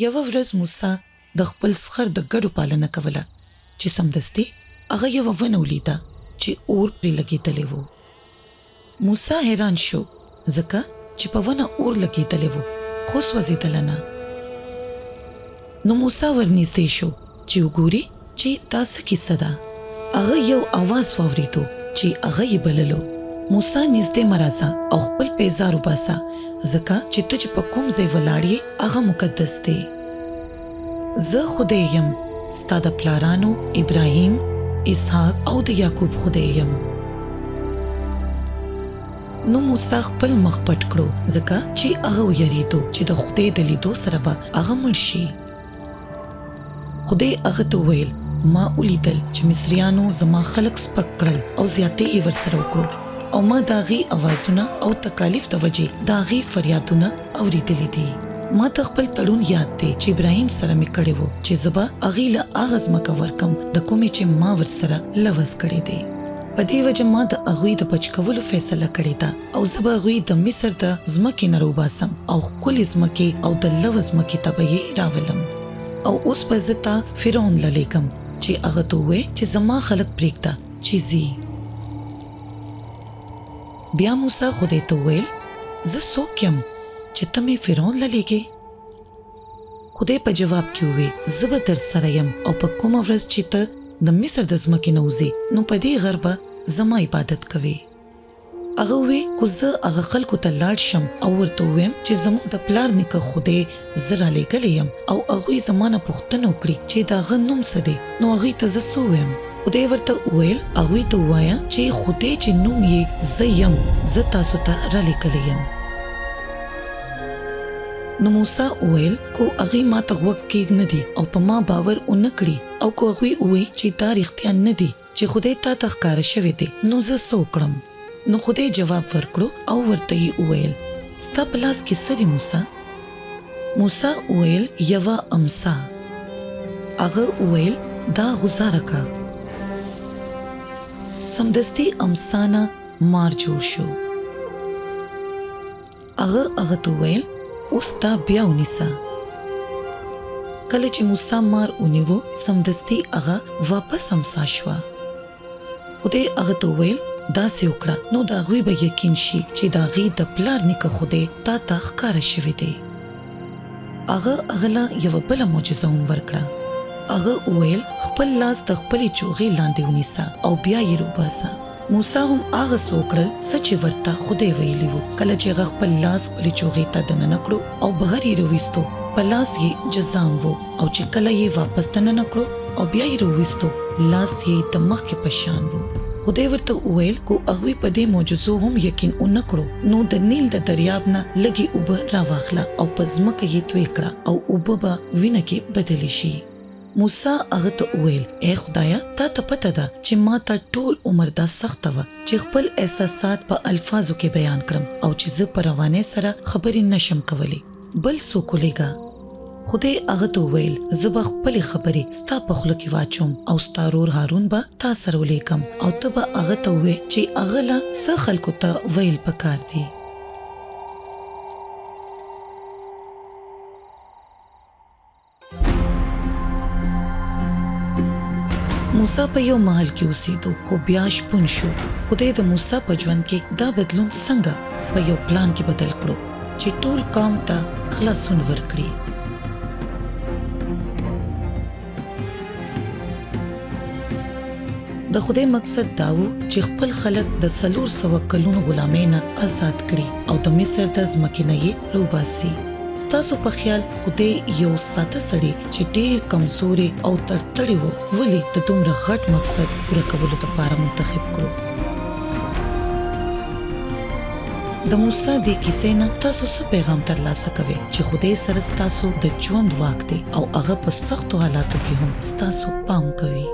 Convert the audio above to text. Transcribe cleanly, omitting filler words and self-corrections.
یوه ورځ موسی د خپل سخر د ګډو پالنه کوله چې سمدستي هغه یوه ونه ولیده چې اور پرې لګېدلی و. موسی حیران شو ځکه چې په ونه اور لګېدلی و خو سوځېدله نه. نو موسی ورنږدې شو چې وګوري چې دا څه کیسه ده. هغه یو اواز واورېدو چې هغه یې بللو. موسی نږدې مه راځه او خپل پیزار وباسه ځکه چې ته چې په کوم ځای ولاړ یې هغه مقدس دی. زه خدای یم ستا د پلارانو ابراهیم اسحاق او د یعقوب خدای یم. نو موسی خپل مخ پټ کړو ځکه چې هغه ویریدو چې د خدای د لیدو سره به هغه مړ شي. خدای هغه ته وویل ما ولیدل چې مصریانو زما خلک سپک کړل او زیاتې یې ورسره وکړو او ما د هغې اوازونه او تکالیف د وجې د هغې فریادونه اورېدلي دي. ما ته خپل تړون یاد دی چې ابراهیم سره مې کړی و چې زه به هغې له هغه ځمکه ورکم د کومې چې ما ورسره لوز کړی دی. په دې وجه ما د هغوی د بچ کولو فیصله کړې ده او زه به هغوی د مصر د ځمکې نه راوباسم او ښکلې ځمکې او د لوز ځمکې ته به یې راولم. او اوس به زه تا فرعون له لېږم چې هغه ته ووایې چې زما خلک پرېږده چې ځي. بیا موسی خدای ته وویل زه څوک یم چې ته مې فرعون له لېږې؟ خدای په جواب کې ووی زه به در سره یم او په کومه ورځ چې ته د مصر د ځمکې نه وځې نو په دې غر به زما عبادت کوې. هغه ووی خو زه هغه خلکو ته لاړ شم او ورته ووایم چې زموږ د پلار نیکه خدای زه رالېږلی یم او هغوی زما نه پوښتنه وکړي چې د هغه نوم څه دی نو هغوی ته زه څه ووایم. خدای ورته وویل هغوی ته ووایه چې خدای چې نوم یې زه یم زه تاسو ته رالېږلی یم. نو موسی وویل کو هغوی ما ته غوږ کېږدي او په ما باور ونه کړي او کو هغوی ووایي چې دا رښتیا نه دي چې خدای تا ته ښکاره شوی دی نو زه څه وکړم؟ نو خدای جواب ورکړو او ورته یې وویل ستا په لاس کې څه دي موسی؟ موسی وویل یوه امسا. هغه وویل دا غوزاره که. سمدستي امسا نه مار جوړ شو. هغه ته وویل اوس تا بیا ونیسه. کله چې موسی مار ونیو سمدستي هغه واپس امسا شوه. خدای هغه ته وویل داسې وکړه نو د هغوی به یقین شي چې د هغې د پلار نیکه خدای تا ته ښکاره شوی دی. هغه له یوه بله معجزه هم ورکړه. هغه وویل خپل لاس د خپلې چوغې لاندې ونیسه او بیا یې روباسه. موسی هم هغه څه وکړل څه چې ورته خدای ویلي و. کله چې هغه خپل لاس خپلې چوغې ته دننه کړو او بغیر یې راویستو په لاس یې جزام و او چې کله یې واپس دننه کړو او بیا یې راویستو لاس یې د مخکې په شان و. خدای ورته وویل کو هغوی په دې معجزو هم یقین ونه کړو نو د نیل د دریاب نه لږې اوبه راواخله او په ځمکه یې توی کړه او اوبه به وینه کې بدلې شي. موسی هغه ته وویل ای خدایه تا ته پته ده چې ما ته ټول عمر دا سخته وه چې خپل احساسات په الفاظو کې بیان کړم او چې زه په روانۍ سره خبرې نشم کولی بل څوک ولیږه. خدای هغه ته وویل زه به خپلې خبرې ستا په خوله کې واچوم او ستا ورور هارون به تا سره ولیږم او ته به هغه ته ووایې چې هغه له څه خلکو ته ویل پکار دي. موسی په یو محل کې اوسېدو خو بیا شپون شو. خدای د موسی په ژوند کې دا بدلون څنګه په یو پلان کې بدل کړو چې ټول قوم ته خلاصون ورکړي. د خدای مقصد دا و چې خپل خلک د 400 کلونو غلامۍ نه آزاد کړي او د مصر د ځمکې نه یې روباسي. ستاسو په خیال خدای یو ساده سړی چې ډېر کمزوري او تړتړی و ولې د دومره غټ مقصد پوره کولو لپاره منتخب کړو؟ د موسی د کیسې نه تاسو څه پیغام ترلاسه کوئ چې خدای سره ستاسو د ژوند واک دی او هغه په سختو حالاتو کې هم ستاسو پام کوي.